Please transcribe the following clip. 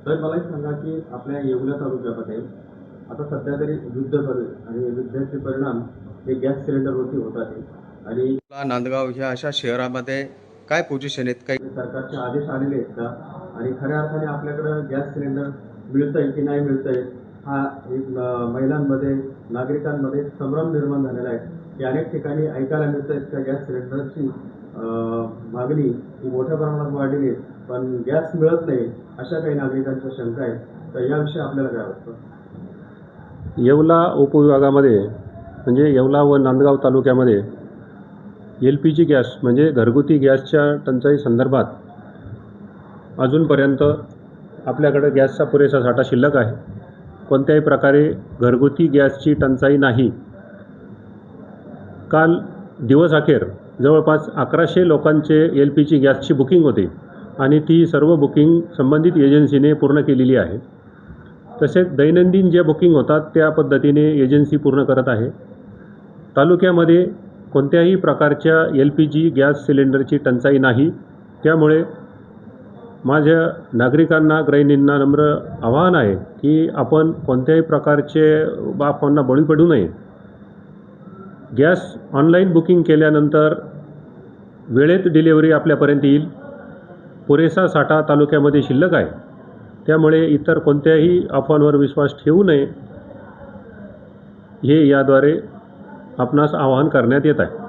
तर मला एक सांगा की आपल्या येवला तालुक्यामध्ये आता सध्या तरी युद्ध चालू आहे आणि युद्धाचे परिणाम हे गॅस सिलेंडरवरती होत आहे आणि नांदगाव ह्या अशा शहरामध्ये काय पोझिशन आहेत, काही सरकारचे आदेश आलेले आहेत का आणि खऱ्या अर्थाने आपल्याकडं गॅस सिलेंडर मिळतंय की नाही मिळतंय हा एक महिलांमध्ये नागरिकांमध्ये संभ्रम निर्माण झालेला आहे की अनेक ठिकाणी ऐकायला मिळतंय का गॅस सिलेंडरची मागणी ही मोठ्या प्रमाणात वाढलेली आहे पण गॅस मिळत नाही अशा काही नागरिकांच्या शंका आहेत. तर याविषयी आपल्याला काय वाटतं? येवला उपविभागामध्ये म्हणजे येवला व नांदगाव तालुक्यामध्ये LPG गॅस म्हणजे घरगुती गॅसच्या टंचाई संदर्भात अजूनपर्यंत आपल्याकडे गॅसचा पुरेसा साठा शिल्लक आहे. कोणत्याही प्रकारे घरगुती गॅसची टंचाई नाही. काल दिवस अखेर जवळपास 1100 लोकांचे LPG गॅसची बुकिंग होती आणि ती सर्व बुकिंग संबंधित एजन्सीने पूर्ण केलेली आहे. तसेच दैनंदिन जे बुकिंग होतात त्या पद्धतीने एजन्सी पूर्ण करत आहे. तालुक्यामध्ये कोणत्याही प्रकारच्या LPG गॅस सिलेंडरची टंचाई नाही. त्यामुळे माझ्या नागरिकांना गृहिणींना नम्र आवाहन आहे की आपण कोणत्याही प्रकारचे अफवांना बळी पडू नये. गॅस ऑनलाईन बुकिंग केल्यानंतर वेळेत डिलिव्हरी आपल्यापर्यंत येईल. पुरेसा साठा तालुक्यामध्ये शिल्लक आहे. त्यामुळे इतर कोणत्याही अफवांवर विश्वास ठेवू नये हे याद्वारे आपणास आवाहन करण्यात येत आहे.